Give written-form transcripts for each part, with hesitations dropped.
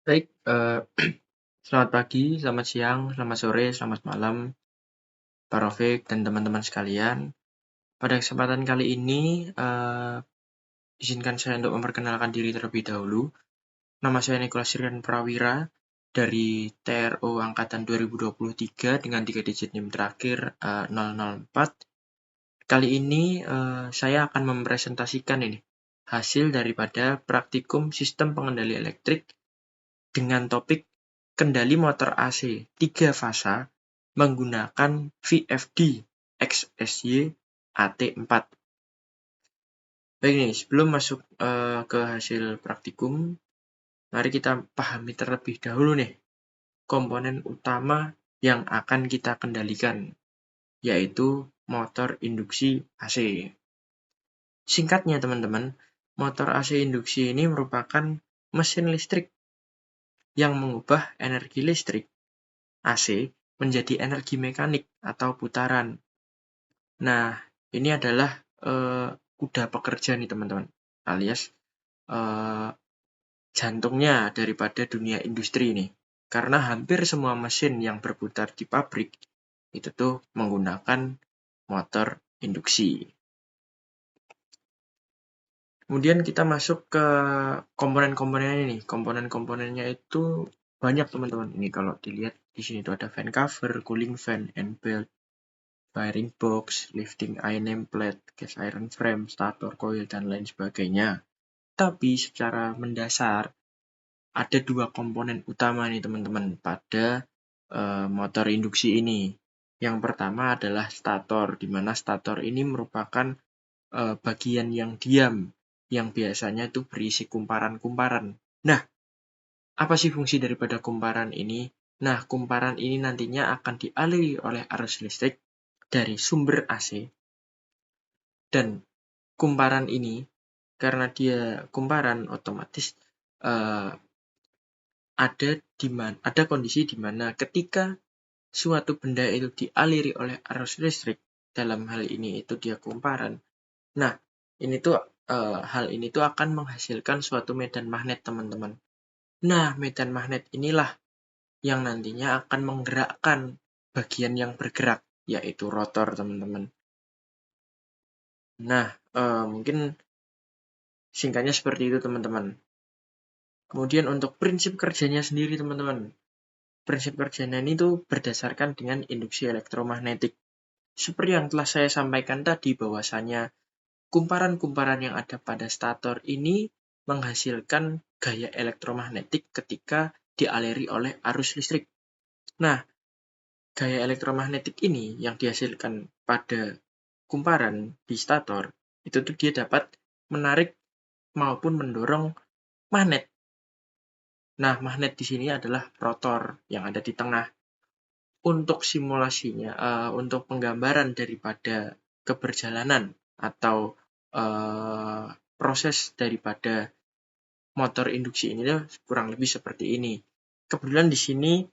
Baik, selamat pagi, selamat siang, selamat sore, selamat malam, Pak Rafiq dan teman-teman sekalian. Pada kesempatan kali ini, izinkan saya untuk memperkenalkan diri terlebih dahulu. Nama saya Nicholas Rian Prawira dari TRO Angkatan 2023 dengan 3 digit NIM terakhir 004. Kali ini saya akan mempresentasikan ini hasil daripada praktikum sistem pengendali elektrik dengan topik kendali motor AC 3 fasa menggunakan VFD XSY AT4. Baik nih, sebelum masuk ke hasil praktikum, mari kita pahami terlebih dahulu nih komponen utama yang akan kita kendalikan, yaitu motor induksi AC. Singkatnya teman-teman, motor AC induksi ini merupakan mesin listrik yang mengubah energi listrik AC menjadi energi mekanik atau putaran. Nah, ini adalah kuda pekerja nih teman-teman, alias jantungnya daripada dunia industri ini. Karena hampir semua mesin yang berputar di pabrik itu tuh menggunakan motor induksi. Kemudian kita masuk ke komponen-komponennya nih. Komponen-komponennya itu banyak teman-teman. Ini kalau dilihat di sini tuh ada fan cover, cooling fan, and belt, wiring box, lifting eye nameplate, gas iron frame, stator coil, dan lain sebagainya. Tapi secara mendasar, ada dua komponen utama nih teman-teman pada motor induksi ini. Yang pertama adalah stator, di mana stator ini merupakan bagian yang diam, yang biasanya itu berisi kumparan-kumparan. Nah, apa sih fungsi daripada kumparan ini? Nah, kumparan ini nantinya akan dialiri oleh arus listrik dari sumber AC. Dan kumparan ini, karena dia kumparan, otomatis ada kondisi di mana ketika suatu benda itu dialiri oleh arus listrik, dalam hal ini itu dia kumparan. Nah, hal ini tuh akan menghasilkan suatu medan magnet, teman-teman. Nah, medan magnet inilah yang nantinya akan menggerakkan bagian yang bergerak, yaitu rotor, teman-teman. Nah, mungkin singkatnya seperti itu, teman-teman. Kemudian untuk prinsip kerjanya sendiri, teman-teman. Prinsip kerjanya ini tuh berdasarkan dengan induksi elektromagnetik. Seperti yang telah saya sampaikan tadi, bahwasanya kumparan-kumparan yang ada pada stator ini menghasilkan gaya elektromagnetik ketika dialiri oleh arus listrik. Nah, gaya elektromagnetik ini yang dihasilkan pada kumparan di stator, itu tuh dia dapat menarik maupun mendorong magnet. Nah, magnet di sini adalah rotor yang ada di tengah. Untuk simulasinya, untuk penggambaran daripada keberjalanan atau proses daripada motor induksi ini kurang lebih seperti ini. Kebetulan di sini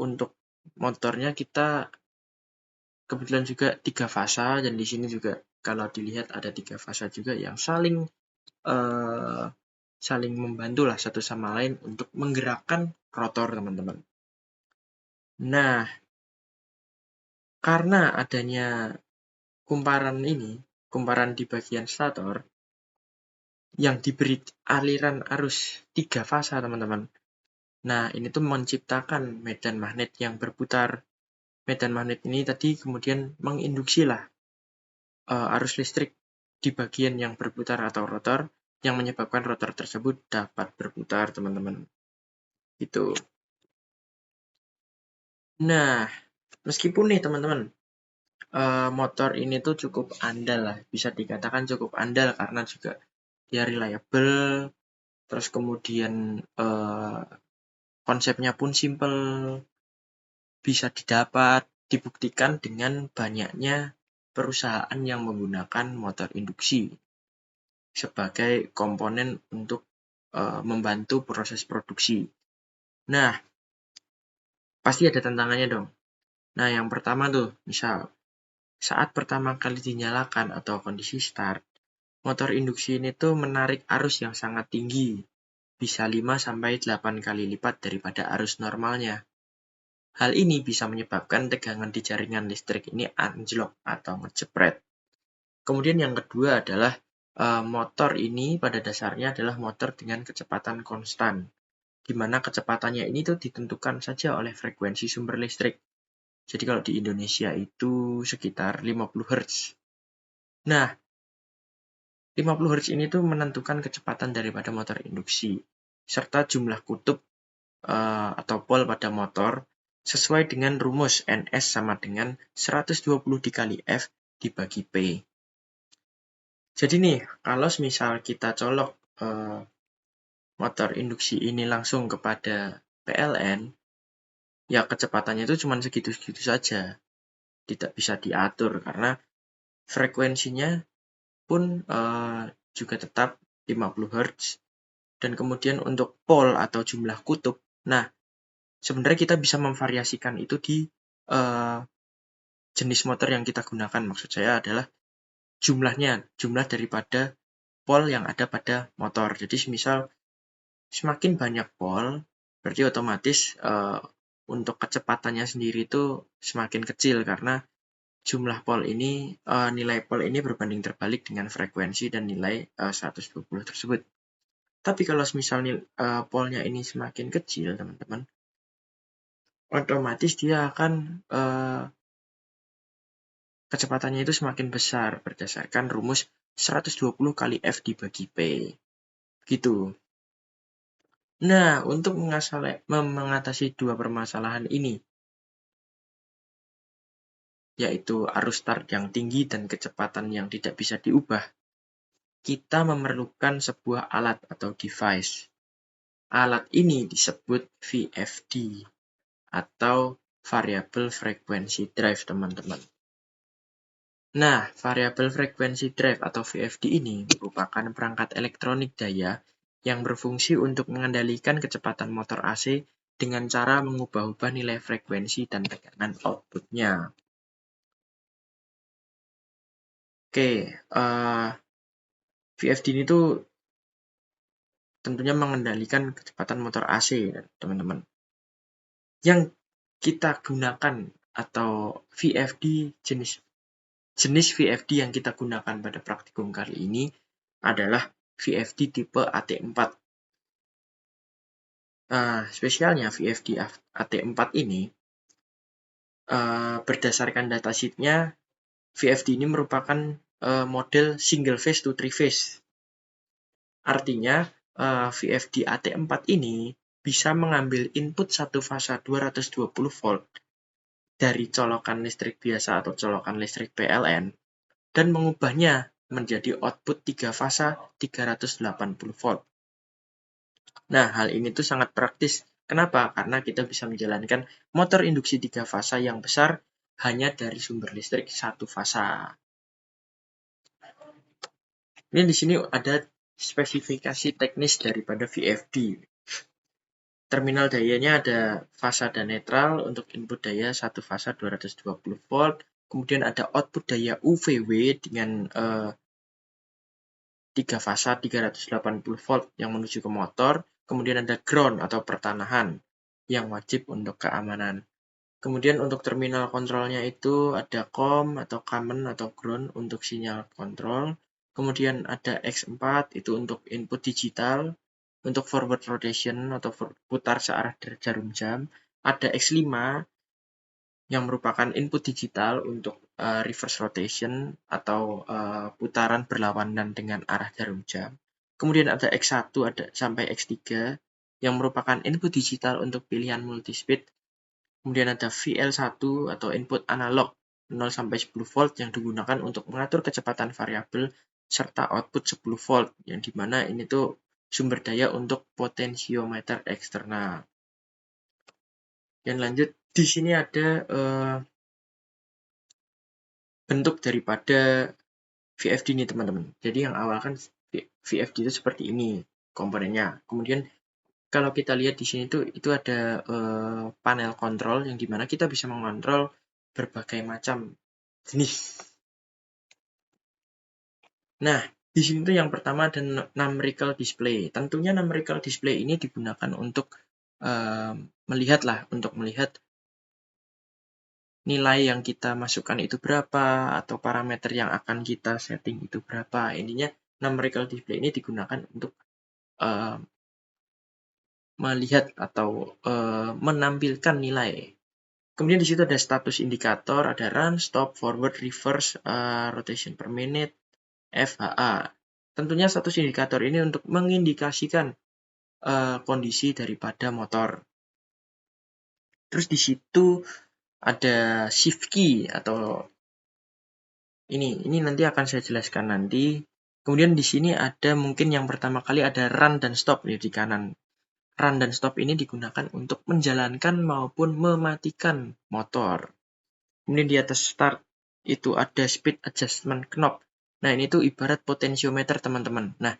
untuk motornya kita kebetulan juga 3 fasa, dan di sini juga kalau dilihat ada 3 fasa juga yang saling membantu lah satu sama lain untuk menggerakkan rotor, teman-teman. Nah, karena adanya kumparan di bagian stator yang diberi aliran arus 3 fasa, teman-teman. Nah, ini tuh menciptakan medan magnet yang berputar. Medan magnet ini tadi kemudian menginduksi lah arus listrik di bagian yang berputar atau rotor, yang menyebabkan rotor tersebut dapat berputar, teman-teman. Gitu. Nah, meskipun nih teman-teman, motor ini tuh cukup andal lah, bisa dikatakan cukup andal karena juga dia reliable, terus kemudian konsepnya pun simple, bisa dibuktikan dengan banyaknya perusahaan yang menggunakan motor induksi sebagai komponen untuk membantu proses produksi. Nah, pasti ada tantangannya dong. Nah, yang pertama tuh, misal saat pertama kali dinyalakan atau kondisi start, motor induksi ini tuh menarik arus yang sangat tinggi. bisa 5-8 kali lipat daripada arus normalnya. Hal ini bisa menyebabkan tegangan di jaringan listrik ini anjlok atau ngejepret. Kemudian yang kedua adalah motor ini pada dasarnya adalah motor dengan kecepatan konstan, di mana kecepatannya ini tuh ditentukan saja oleh frekuensi sumber listrik. Jadi kalau di Indonesia itu sekitar 50 Hz. Nah, 50 Hz ini tuh menentukan kecepatan daripada motor induksi, serta jumlah kutub atau pol pada motor sesuai dengan rumus NS sama dengan 120 dikali F dibagi P. Jadi nih, kalau misal kita colok motor induksi ini langsung kepada PLN, ya kecepatannya itu cuma segitu-segitu saja. Tidak bisa diatur karena frekuensinya pun juga tetap 50 Hz. Dan kemudian untuk pol atau jumlah kutub, nah sebenarnya kita bisa memvariasikan itu di jenis motor yang kita gunakan. Maksud saya adalah jumlah daripada pol yang ada pada motor. Jadi misal semakin banyak pol, berarti otomatis untuk kecepatannya sendiri itu semakin kecil karena jumlah pol ini, nilai pol ini berbanding terbalik dengan frekuensi dan nilai 120 tersebut. Tapi kalau misalnya polnya ini semakin kecil, teman-teman, otomatis dia akan kecepatannya itu semakin besar berdasarkan rumus 120 kali F dibagi P. Gitu. Nah, untuk mengatasi dua permasalahan ini, yaitu arus start yang tinggi dan kecepatan yang tidak bisa diubah, kita memerlukan sebuah alat atau device. Alat ini disebut VFD atau Variable Frequency Drive, teman-teman. Nah, Variable Frequency Drive atau VFD ini merupakan perangkat elektronik daya yang berfungsi untuk mengendalikan kecepatan motor AC dengan cara mengubah-ubah nilai frekuensi dan tekanan output-nya. Oke, VFD ini tuh tentunya mengendalikan kecepatan motor AC, teman-teman. Yang kita gunakan atau VFD jenis VFD yang kita gunakan pada praktikum kali ini adalah VFD tipe AT4. Spesialnya VFD AT4 ini berdasarkan datasheet-nya, VFD ini merupakan model single phase to three phase. Artinya VFD AT4 ini bisa mengambil input satu fasa 220 volt dari colokan listrik biasa atau colokan listrik PLN dan mengubahnya menjadi output 3 fasa 380 volt. Nah, hal ini tuh sangat praktis. Kenapa? Karena kita bisa menjalankan motor induksi 3 fasa yang besar hanya dari sumber listrik 1 fasa. Ini di sini ada spesifikasi teknis daripada VFD. Terminal dayanya ada fasa dan netral untuk input daya 1 fasa 220 volt. Kemudian ada output daya UVW dengan 3 fasa 380 volt yang menuju ke motor. Kemudian ada ground atau pertanahan yang wajib untuk keamanan. Kemudian untuk terminal kontrolnya itu ada COM atau common atau ground untuk sinyal kontrol. Kemudian ada X4 itu untuk input digital. Untuk forward rotation atau putar searah jarum jam, ada X5 yang merupakan input digital untuk reverse rotation atau putaran berlawanan dengan arah jarum jam. Kemudian ada X1 sampai X3 yang merupakan input digital untuk pilihan multispeed. Kemudian ada VL1 atau input analog 0 sampai 10 volt yang digunakan untuk mengatur kecepatan variabel serta output 10 volt yang dimana ini tuh sumber daya untuk potensiometer eksternal. Dan lanjut, di sini ada bentuk daripada VFD ini, teman-teman. Jadi yang awal kan VFD itu seperti ini komponennya. Kemudian kalau kita lihat di sini tuh itu ada panel kontrol yang dimana kita bisa mengontrol berbagai macam jenis. Nah, Di sini tuh yang pertama ada numerical display. Tentunya numerical display ini digunakan untuk melihat nilai yang kita masukkan itu berapa, atau parameter yang akan kita setting itu berapa. Intinya numerical display ini digunakan untuk melihat atau menampilkan nilai. Kemudian di situ ada status indikator, ada run, stop, forward, reverse, rotation per minute, FHA. Tentunya status indikator ini untuk mengindikasikan kondisi daripada motor. Terus di situ ada shift key atau ini nanti akan saya jelaskan nanti. Kemudian di sini ada mungkin yang pertama kali ada run dan stop ya di kanan. Run dan stop ini digunakan untuk menjalankan maupun mematikan motor. Kemudian di atas start itu ada speed adjustment knob. Nah, ini tuh ibarat potensiometer, teman-teman. Nah,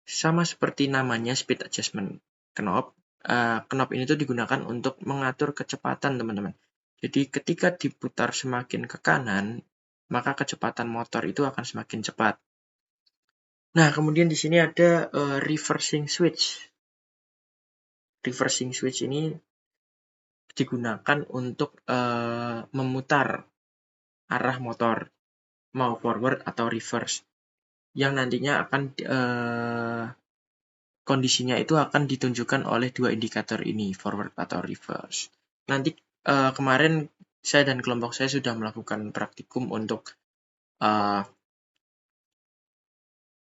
sama seperti namanya speed adjustment knob, knob ini tuh digunakan untuk mengatur kecepatan, teman-teman. Jadi ketika diputar semakin ke kanan, maka kecepatan motor itu akan semakin cepat. Nah, kemudian di sini ada reversing switch. Reversing switch ini digunakan untuk memutar arah motor, mau forward atau reverse, yang nantinya akan kondisinya itu akan ditunjukkan oleh dua indikator ini, forward atau reverse. Nanti kemarin saya dan kelompok saya sudah melakukan praktikum untuk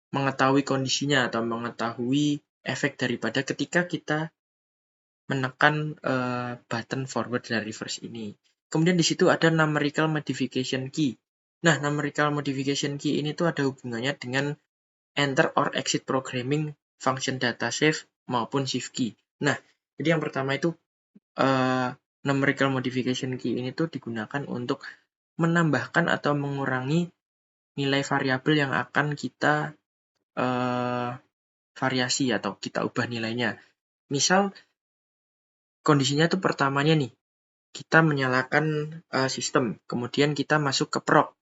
mengetahui kondisinya atau mengetahui efek daripada ketika kita menekan button forward dan reverse ini. Kemudian di situ ada numerical modification key. Nah, numerical modification key ini tuh ada hubungannya dengan enter or exit programming, function data save, maupun shift key. Nah, jadi yang pertama itu numerical modification key ini tuh digunakan untuk menambahkan atau mengurangi nilai variabel yang akan kita variasi atau kita ubah nilainya. Misal kondisinya tuh pertamanya nih, kita menyalakan sistem, kemudian kita masuk ke proc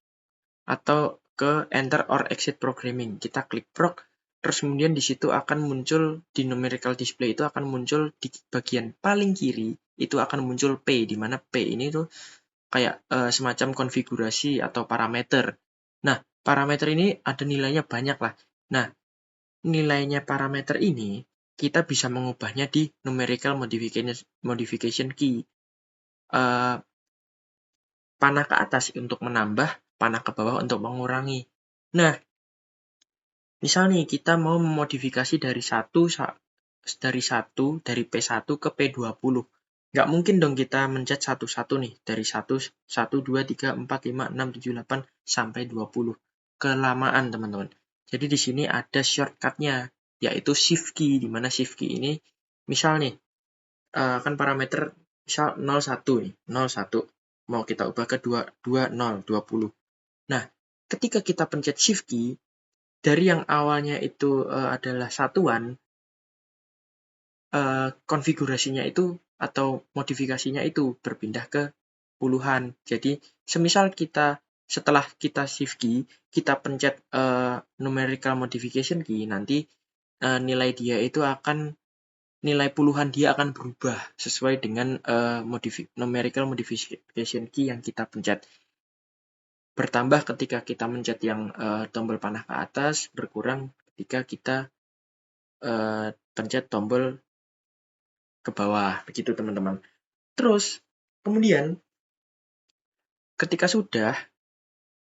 atau ke enter or exit programming. Kita klik proc, terus kemudian di situ akan muncul di numerical display itu akan muncul di bagian paling kiri itu akan muncul P, di mana P ini tuh kayak semacam konfigurasi atau parameter. Nah, parameter ini ada nilainya banyak lah. Nah, nilainya parameter ini kita bisa mengubahnya di numerical modification key. Panah ke atas untuk menambah, panah ke bawah untuk mengurangi. Nah, misal nih kita mau memodifikasi dari P1 ke P20. Nggak mungkin dong kita mencet satu-satu nih, dari 1, 2, 3, 4, 5, 6, 7, 8, sampai 20. Kelamaan, teman-teman. Jadi di sini ada shortcut-nya, yaitu shift key, di mana shift key ini, misal nih, kan parameter misal 01 nih, 01. Mau kita ubah ke 20. Nah, ketika kita pencet shift key, dari yang awalnya itu adalah satuan, konfigurasinya itu atau modifikasinya itu berpindah ke puluhan. Jadi, semisal setelah kita shift key, kita pencet numerical modification key, nanti nilai dia itu nilai puluhan dia akan berubah sesuai dengan numerical modification key yang kita pencet. Bertambah ketika kita mencet yang tombol panah ke atas, berkurang ketika kita pencet tombol ke bawah, begitu teman-teman. Terus, kemudian ketika sudah,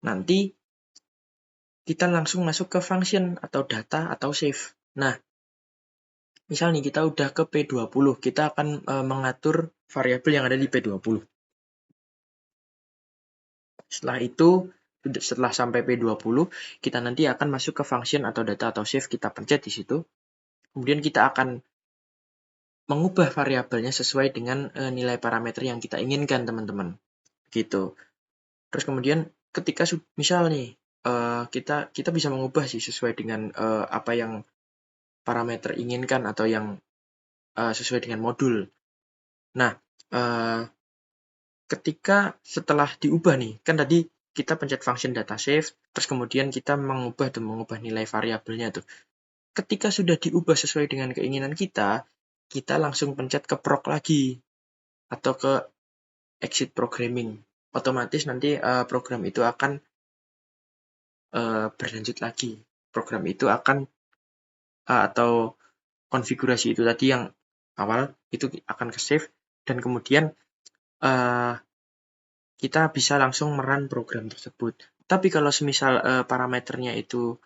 nanti kita langsung masuk ke function atau data atau save. Nah, misal nih kita udah ke P20, kita akan mengatur variabel yang ada di P20. Setelah sampai P20, kita nanti akan masuk ke function atau data atau save, kita pencet di situ. Kemudian kita akan mengubah variabelnya sesuai dengan nilai parameter yang kita inginkan, teman-teman. Gitu. Terus kemudian ketika misal nih kita bisa mengubah sih sesuai dengan apa yang parameter inginkan atau yang sesuai dengan modul. Nah, ketika setelah diubah nih, kan tadi kita pencet function data save, terus kemudian kita mengubah nilai variabelnya tuh. Ketika sudah diubah sesuai dengan keinginan kita langsung pencet ke proc lagi atau ke exit programming. Otomatis nanti program itu akan berlanjut lagi. Program itu akan atau konfigurasi itu tadi yang awal itu akan ke save, dan kemudian kita bisa langsung merun program tersebut. Tapi kalau semisal parameternya itu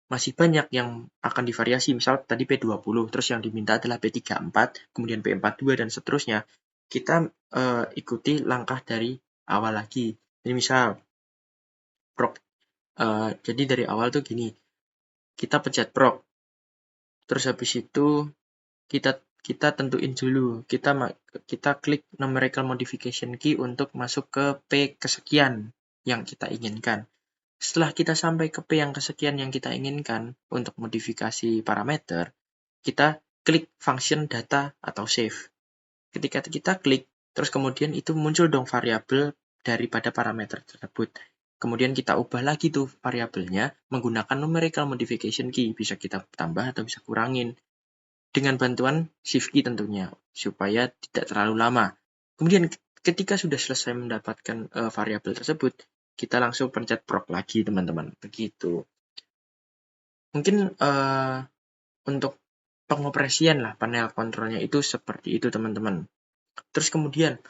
masih banyak yang akan divariasi, misal tadi P20, terus yang diminta adalah P34, kemudian P42, dan seterusnya, kita ikuti langkah dari awal lagi. Jadi misal, proc, jadi dari awal tuh gini, kita pencet proc, terus habis itu kita tentuin dulu, kita klik numerical modification key untuk masuk ke P kesekian yang kita inginkan. Setelah kita sampai ke P yang kesekian yang kita inginkan untuk modifikasi parameter, kita klik function data atau save. Ketika kita klik, terus kemudian itu muncul dong variabel daripada parameter tersebut. Kemudian kita ubah lagi tuh variabelnya menggunakan numerical modification key. Bisa kita tambah atau bisa kurangin. Dengan bantuan shift key tentunya, supaya tidak terlalu lama. Kemudian ketika sudah selesai mendapatkan variabel tersebut, kita langsung pencet proc lagi, teman-teman. Begitu. Mungkin untuk pengoperasian lah panel kontrolnya itu seperti itu, teman-teman. Terus kemudian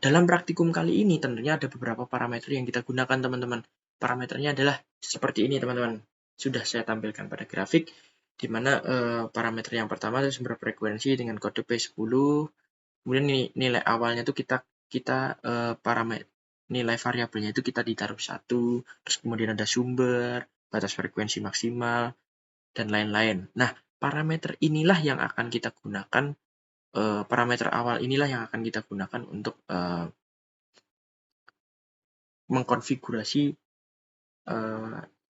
dalam praktikum kali ini tentunya ada beberapa parameter yang kita gunakan, teman-teman. Parameternya adalah seperti ini, teman-teman. Sudah saya tampilkan pada grafik, di mana parameter yang pertama itu sumber frekuensi dengan kode P10. Kemudian nilai awalnya itu kita parameter nilai variabelnya itu kita ditaruh 1, terus kemudian ada sumber, batas frekuensi maksimal, dan lain-lain. Nah, parameter inilah yang akan kita gunakan, parameter awal inilah yang akan kita gunakan untuk mengkonfigurasi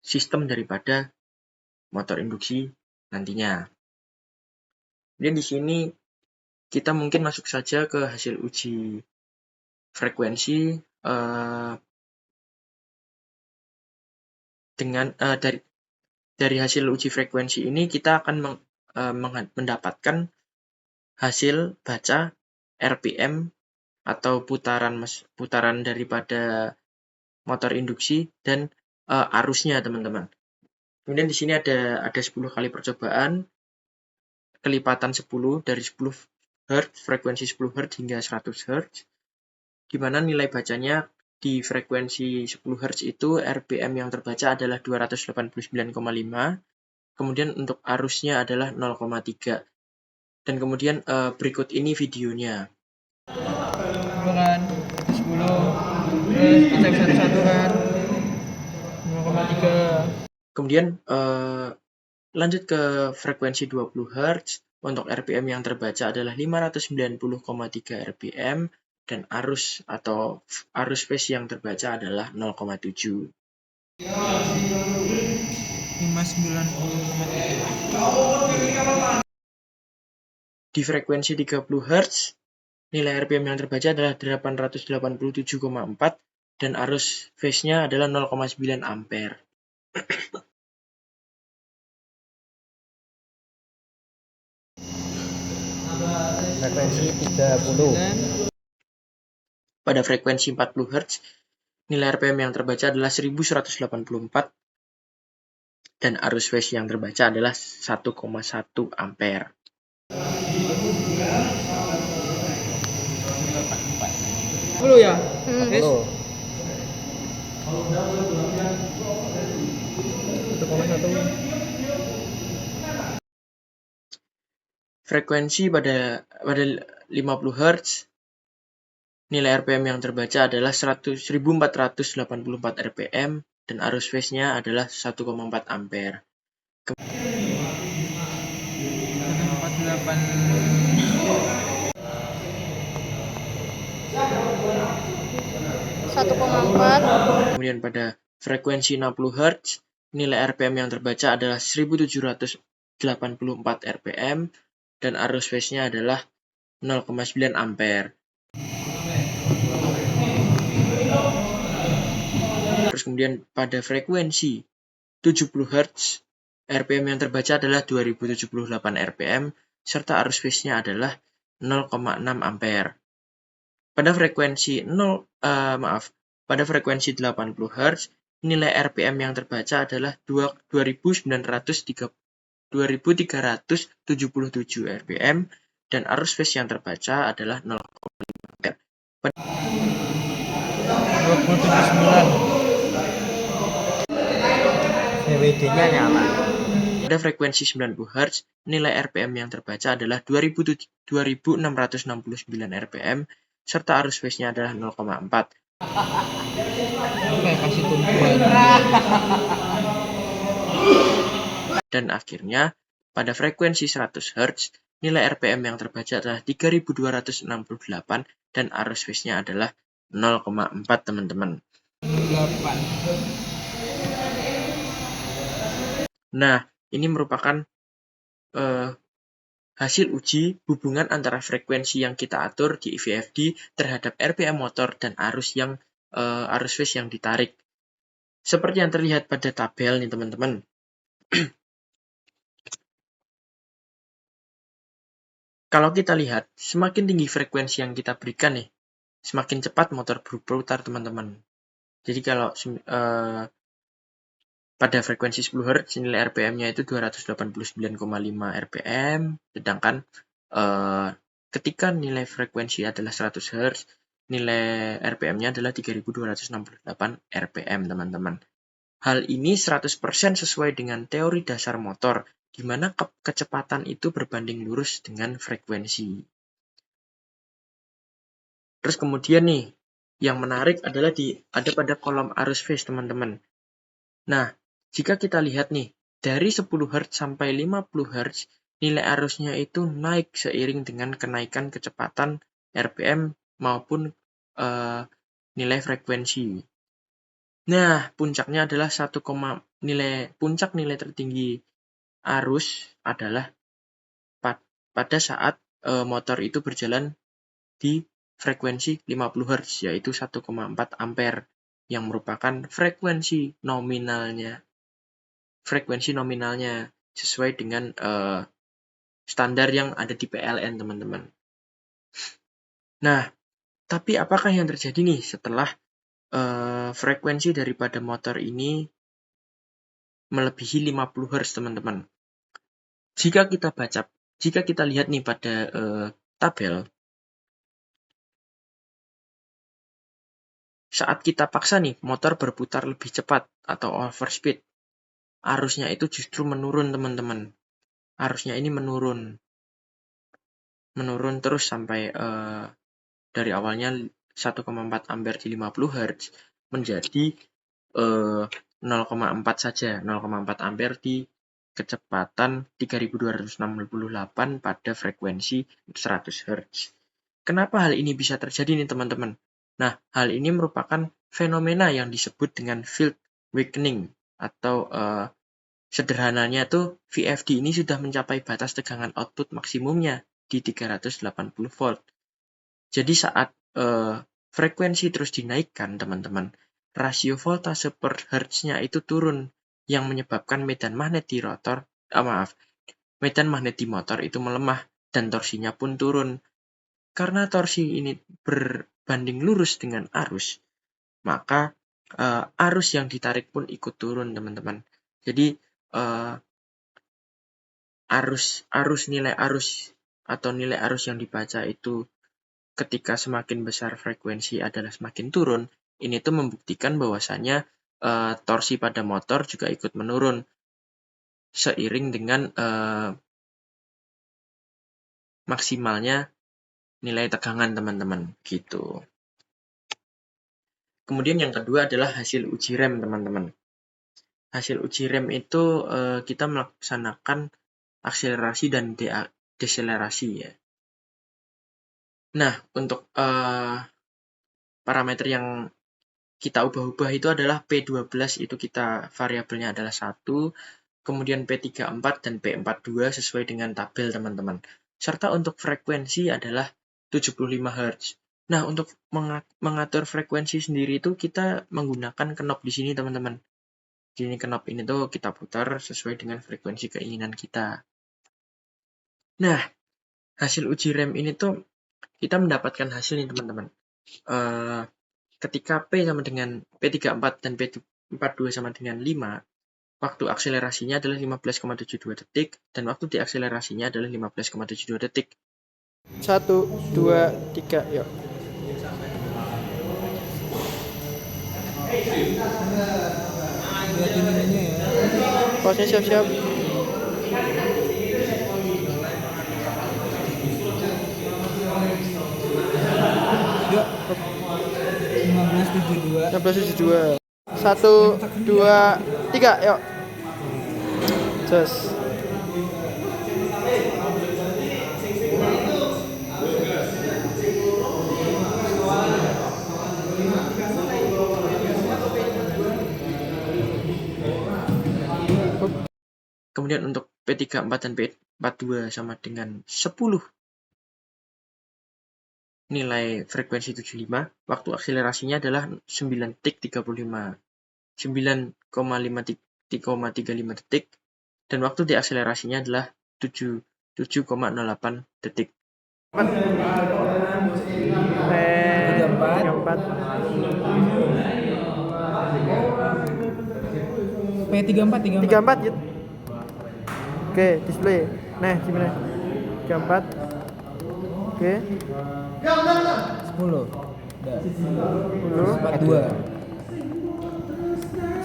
sistem daripada motor induksi nantinya. Kemudian di sini kita mungkin masuk saja ke hasil uji frekuensi dengan dari hasil uji frekuensi ini kita akan mendapatkan hasil baca RPM atau putaran daripada motor induksi dan arusnya, teman-teman. Kemudian di sini ada 10 kali percobaan, kelipatan 10 dari 10 Hz, frekuensi 10 Hz hingga 100 Hz, di mana nilai bacanya di frekuensi 10 Hz itu RPM yang terbaca adalah 289,5, kemudian untuk arusnya adalah 0,3. Dan kemudian berikut ini videonya. Kan 10, terus kita bisa satu kan 0,3. Kemudian lanjut ke frekuensi 20 Hz, untuk RPM yang terbaca adalah 590,3 RPM, dan arus phase yang terbaca adalah 0,7. 590,3. Di frekuensi 30 Hz, nilai RPM yang terbaca adalah 887,4 dan arus phase-nya adalah 0,9 ampere. Frekuensi 30. Pada frekuensi 40 Hz, nilai RPM yang terbaca adalah 1184 dan arus phase yang terbaca adalah 1,1 ampere. Dulu ya? Frekuensi pada 50 Hz, nilai RPM yang terbaca adalah 1484 RPM dan arus phase-nya adalah 1,4 ampere. 1,4. Kemudian pada frekuensi 60 Hz, nilai RPM yang terbaca adalah 1784 RPM dan arus phase-nya adalah 0,9 ampere. kemudian pada frekuensi 70 Hz, RPM yang terbaca adalah 2078 RPM, serta arus phase-nya adalah 0,6 ampere. Pada frekuensi pada frekuensi 80 Hz, nilai RPM yang terbaca adalah 2377 RPM dan arus phase yang terbaca adalah 0,5 ampere. 279 VWD-nya nyala. Pada frekuensi 90 Hz, nilai RPM yang terbaca adalah 2669 RPM, serta arus phase-nya adalah 0,4. Kasih tumpuan. Dan akhirnya, pada frekuensi 100 Hz, nilai RPM yang terbaca adalah 3268 dan arus phase-nya adalah 0,4 teman-teman. 8. Nah, ini merupakan hasil uji hubungan antara frekuensi yang kita atur di VFD terhadap RPM motor dan arus phase yang ditarik. Seperti yang terlihat pada tabel nih teman-teman. Kalau kita lihat, semakin tinggi frekuensi yang kita berikan nih, semakin cepat motor berputar teman-teman. Jadi kalau pada frekuensi 10 Hz, nilai RPM-nya itu 289,5 RPM, sedangkan ketika nilai frekuensi adalah 100 Hz, nilai RPM-nya adalah 3268 RPM, teman-teman. Hal ini 100% sesuai dengan teori dasar motor, di mana kecepatan itu berbanding lurus dengan frekuensi. Terus kemudian nih, yang menarik adalah ada pada kolom arus phase, teman-teman. Nah, jika kita lihat nih, dari 10 Hz sampai 50 Hz, nilai arusnya itu naik seiring dengan kenaikan kecepatan RPM maupun nilai frekuensi. Nah, puncaknya adalah puncak nilai tertinggi arus adalah pada saat motor itu berjalan di frekuensi 50 Hz, yaitu 1,4 ampere, yang merupakan frekuensi nominalnya sesuai dengan standar yang ada di PLN, teman-teman. Nah, tapi apakah yang terjadi nih setelah frekuensi daripada motor ini melebihi 50 Hz, teman-teman? Jika kita lihat nih pada tabel, saat kita paksa nih motor berputar lebih cepat atau overspeed, arusnya itu justru menurun, teman-teman. Arusnya ini menurun terus sampai dari awalnya 1,4 ampere di 50 Hz menjadi 0,4 saja, 0,4 ampere di kecepatan 3268 pada frekuensi 100 Hz. Kenapa hal ini bisa terjadi nih teman-teman? Nah, hal ini merupakan fenomena yang disebut dengan field weakening, atau sederhananya tuh VFD ini sudah mencapai batas tegangan output maksimumnya di 380 volt. Jadi saat frekuensi terus dinaikkan, teman-teman, rasio voltase per hertznya itu turun, yang menyebabkan medan magnet di motor itu melemah dan torsinya pun turun. Karena torsi ini berbanding lurus dengan arus, maka arus yang ditarik pun ikut turun, teman-teman. Jadi nilai arus yang dibaca itu ketika semakin besar frekuensi adalah semakin turun. Ini tuh membuktikan bahwasanya torsi pada motor juga ikut menurun seiring dengan maksimalnya nilai tegangan, teman-teman, gitu. Kemudian yang kedua adalah hasil uji rem, teman-teman. Hasil uji rem itu kita melaksanakan akselerasi dan deselerasi, ya. Nah, untuk parameter yang kita ubah-ubah itu adalah P12, itu kita variabelnya adalah 1, kemudian P34 dan P42 sesuai dengan tabel, teman-teman. Serta untuk frekuensi adalah 75 Hz. Nah, untuk mengatur frekuensi sendiri itu kita menggunakan knob di sini, teman-teman. Di sini knob ini tuh kita putar sesuai dengan frekuensi keinginan kita. Nah, hasil uji rem ini tuh kita mendapatkan hasil nih, teman-teman. Ketika P sama dengan P34 dan P42 sama dengan 5, waktu akselerasinya adalah 15,72 detik dan waktu diakselerasinya adalah 15,72 detik. 1, 2, 3, yuk. Lihatin ininya ya. Posnya siap-siap. Yuk. 1572. 1672. 1, 2, 3, yuk. Jos. Kemudian untuk P34 dan P42 sama dengan 10. Nilai frekuensi 75, waktu akselerasinya adalah 9,35 detik dan waktu diakselerasinya adalah 7,08 detik. P34 34 yuk. Oke, display. Nah, gimana? 34. Oke. 10. Udah. 10. 42.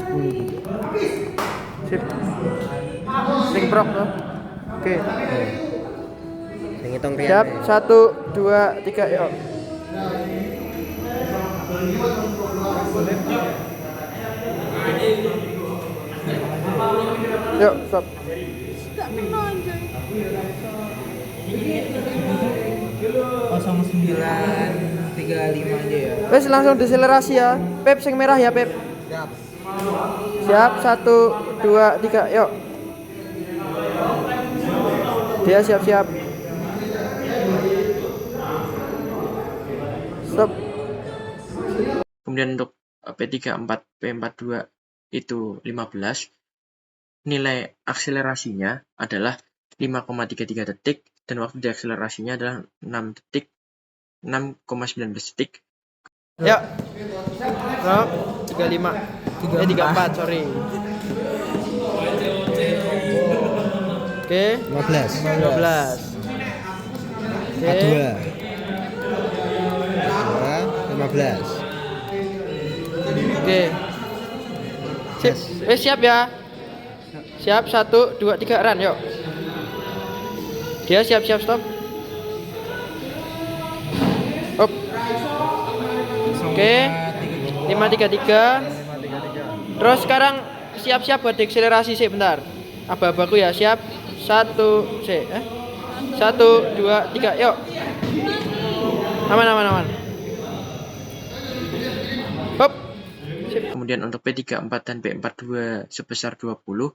10 Sip. Sing prok tuh. Oke. Sing hitung Siap. 1, 2, 3, yuk. Yuk, stop. 0935 aja ya. Wes langsung deselerasi ya. Pep sing merah ya, Pep. Siap. Siap. 1, 2, 3, yuk. Dia siap-siap. Stop. Kemudian untuk P34, P42 itu 15. Nilai akselerasinya adalah 5,33 detik dan waktu diakselerasinya adalah 6,19 detik. Yuk. Stop. 35. 34, sorry. Oke. 15. 12. Oke. 15. Oke. Sip. Siap ya. Siap. 1, 2, 3, run, yuk. Dia siap-siap, stop. Up. Oke. 533. Terus sekarang siap-siap buat akselerasi sih, bentar. Aba-abaku ya, siap. 1, 2, 3, yuk. Aman. Hop. Sip. Kemudian untuk P34 dan P42 sebesar 20,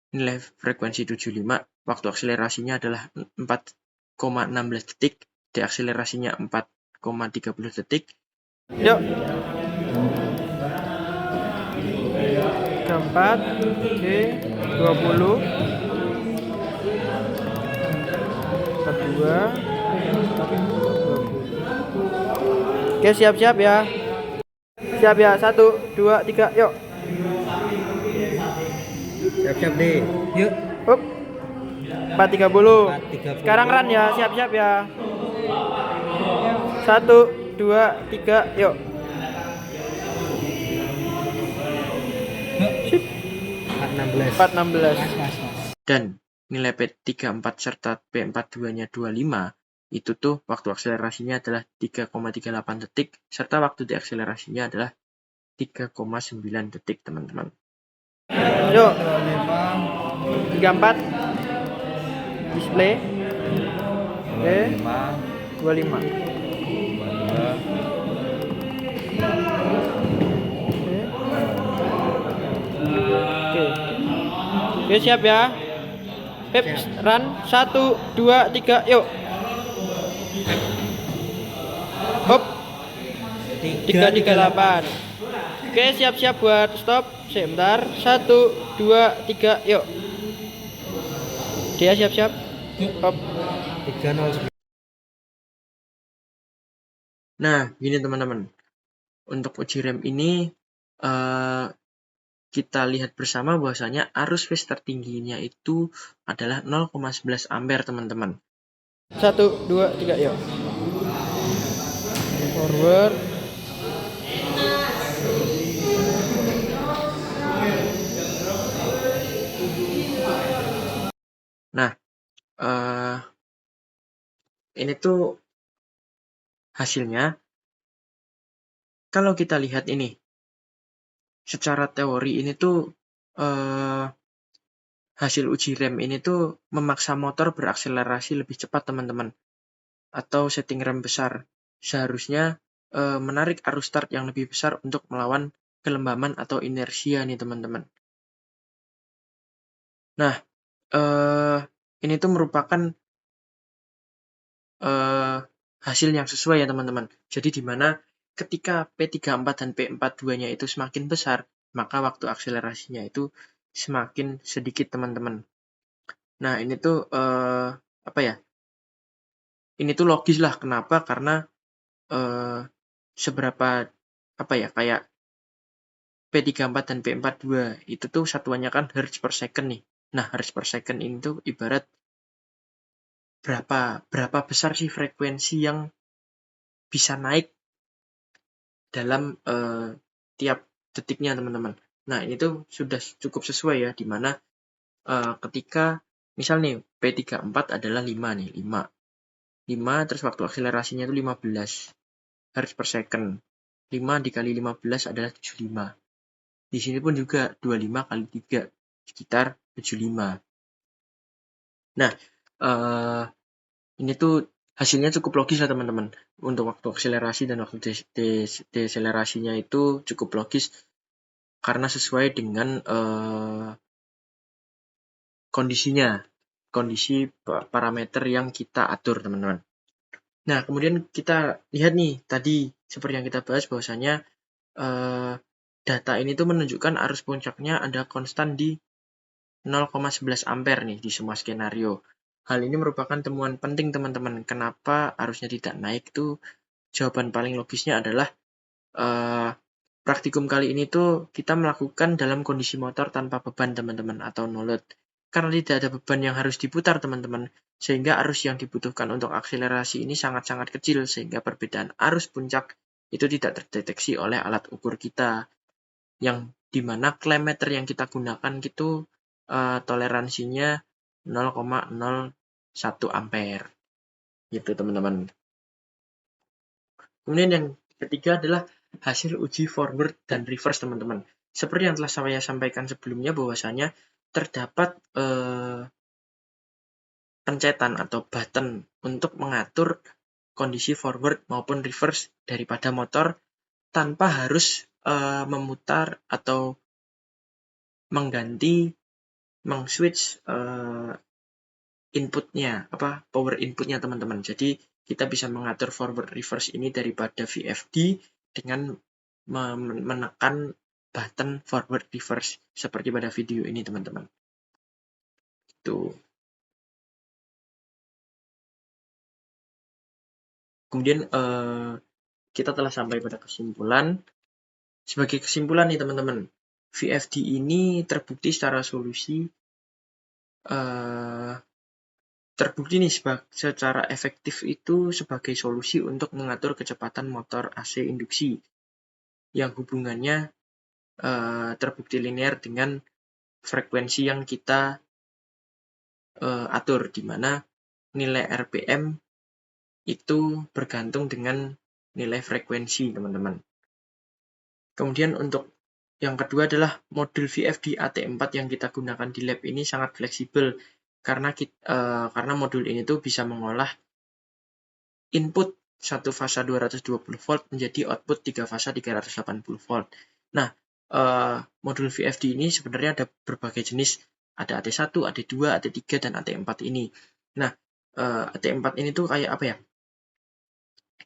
nilai frekuensi 75, waktu akselerasinya adalah 4,16 detik, deakselerasinya 4,30 detik. Yuk. 34. Oke. 20. 42. Oke, siap-siap ya. Siap ya. 1, 2, 3, yuk. Siap-siap deh. Yuk. Up. 430. Sekarang run ya, siap-siap ya. 1, 2, 3, yuk. Sip. 416. Dan nilai P34 serta P42-nya 25, itu tuh waktu akselerasinya adalah 3,38 detik, serta waktu diakselerasinya adalah 3,9 detik, teman-teman. Yuk. 34. Display. Oke. 25. Oke, siap ya. Pep, run. 1, 2, 3, yuk. Hop. 338. Oke, siap-siap buat stop. Sebentar. 1, 2, 3, yuk. Dia siap-siap. Stop. 309. Nah, gini teman-teman. Untuk uji rem ini kita lihat bersama bahwasanya arus phase tertingginya itu adalah 0,11 ampere teman-teman. 1, 2, 3, yuk. Forward. Nah, ini tuh hasilnya. Kalau kita lihat ini, secara teori ini tuh hasil uji rem ini tuh memaksa motor berakselerasi lebih cepat teman-teman, atau setting rem besar. Seharusnya menarik arus start yang lebih besar untuk melawan kelembaman atau inersia nih teman-teman. Nah, ini tuh merupakan hasil yang sesuai ya teman-teman. Jadi di mana ketika P34 dan P42-nya itu semakin besar, maka waktu akselerasinya itu semakin sedikit teman-teman. Nah, ini tuh apa ya? Ini tuh logis lah. Kenapa? Karena seberapa apa ya, kayak P34 dan P42 itu tuh satuannya kan hertz per second nih. Nah, hertz per second ini tuh ibarat berapa besar sih frekuensi yang bisa naik dalam tiap detiknya teman-teman. Nah, ini tuh sudah cukup sesuai ya, dimana ketika misal nih P34 adalah 5 nih, 5 terus waktu akselerasinya itu 15 Hz per second. 5 dikali 15 adalah 75. Di sini pun juga 25 kali 3 sekitar 75. Nah, ini tuh hasilnya cukup logis lah teman-teman. Untuk waktu akselerasi dan waktu deselerasinya itu cukup logis karena sesuai dengan kondisi parameter yang kita atur teman-teman. Nah, kemudian kita lihat nih, tadi seperti yang kita bahas bahwasanya data ini tuh menunjukkan arus puncaknya ada konstan di 0,11 ampere nih di semua skenario. Hal ini merupakan temuan penting teman-teman. Kenapa arusnya tidak naik tuh? Jawaban paling logisnya adalah praktikum kali ini tuh kita melakukan dalam kondisi motor tanpa beban teman-teman atau no load. Karena tidak ada beban yang harus diputar teman-teman, sehingga arus yang dibutuhkan untuk akselerasi ini sangat-sangat kecil, sehingga perbedaan arus puncak itu tidak terdeteksi oleh alat ukur kita, yang dimana klemeter yang kita gunakan itu toleransinya 0,01 ampere gitu teman-teman. Kemudian yang ketiga adalah hasil uji forward dan reverse teman-teman. Seperti yang telah saya sampaikan sebelumnya bahwasanya terdapat pencetan atau button untuk mengatur kondisi forward maupun reverse daripada motor tanpa harus memutar atau meng-switch inputnya, power inputnya teman-teman. Jadi kita bisa mengatur forward reverse ini daripada VFD dengan menekan button forward reverse seperti pada video ini teman-teman. Itu. Kemudian kita telah sampai pada kesimpulan. Sebagai kesimpulan nih teman-teman, VFD ini terbukti secara secara efektif itu sebagai solusi untuk mengatur kecepatan motor AC induksi yang hubungannya terbukti linear dengan frekuensi yang kita atur, di mana nilai RPM itu bergantung dengan nilai frekuensi teman-teman. Kemudian untuk yang kedua adalah modul VFD AT4 yang kita gunakan di lab ini sangat fleksibel karena modul ini tuh bisa mengolah input satu fasa 220 volt menjadi output 3 fasa 380 volt. Nah, modul VFD ini sebenarnya ada berbagai jenis, ada AT1, AT2, AT3 dan AT4 ini. Nah, AT4 ini tuh kayak apa ya?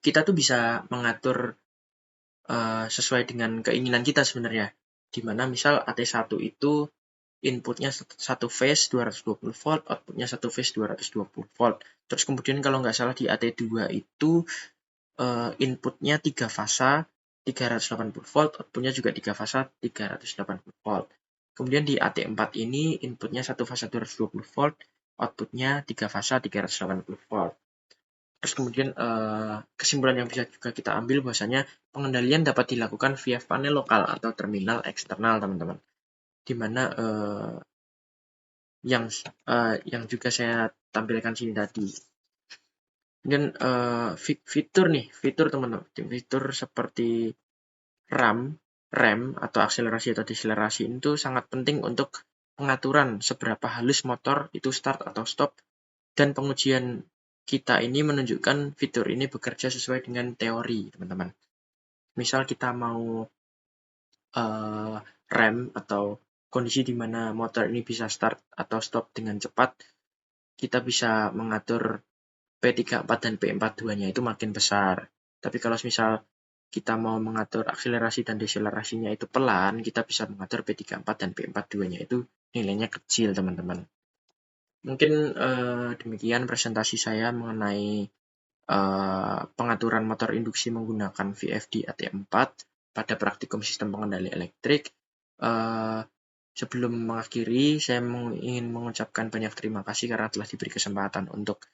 Kita tuh bisa mengatur sesuai dengan keinginan kita sebenarnya. Dimana misal AT1 itu inputnya satu phase 220 volt, outputnya satu phase 220 volt. Terus kemudian kalau nggak salah di AT2 itu inputnya 3 fasa 380 volt, outputnya juga 3 fasa 380 volt. Kemudian di AT4 ini inputnya satu fasa 220 volt, outputnya 3 fasa 380 volt. Terus kemudian kesimpulan yang bisa juga kita ambil bahwasanya pengendalian dapat dilakukan via panel lokal atau terminal eksternal, teman-teman. Dimana yang juga saya tampilkan sini tadi. Kemudian fitur teman-teman, fitur seperti RAM atau akselerasi atau deselerasi itu sangat penting untuk pengaturan seberapa halus motor itu start atau stop, dan pengujian kita ini menunjukkan fitur ini bekerja sesuai dengan teori, teman-teman. Misal kita mau rem atau kondisi di mana motor ini bisa start atau stop dengan cepat, kita bisa mengatur P34 dan P42-nya itu makin besar. Tapi kalau misal kita mau mengatur akselerasi dan deselerasinya itu pelan, kita bisa mengatur P34 dan P42-nya itu nilainya kecil, teman-teman. Mungkin demikian presentasi saya mengenai pengaturan motor induksi menggunakan VFD AT4 pada praktikum sistem pengendali elektrik. Sebelum mengakhiri, saya ingin mengucapkan banyak terima kasih karena telah diberi kesempatan untuk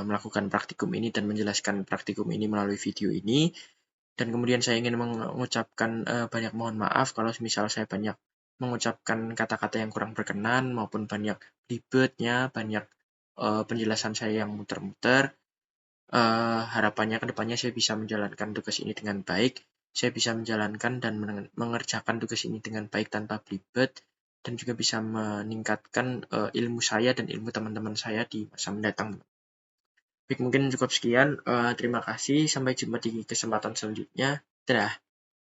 melakukan praktikum ini dan menjelaskan praktikum ini melalui video ini. Dan kemudian saya ingin mengucapkan banyak mohon maaf kalau misal saya banyak mengucapkan kata-kata yang kurang berkenan maupun banyak ribetnya, banyak penjelasan saya yang muter-muter. Harapannya kedepannya saya bisa menjalankan tugas ini dengan baik, saya bisa menjalankan dan mengerjakan tugas ini dengan baik tanpa belibet, dan juga bisa meningkatkan ilmu saya dan ilmu teman-teman saya di masa mendatang. Baik, mungkin cukup sekian. Terima kasih, sampai jumpa di kesempatan selanjutnya. Dadah.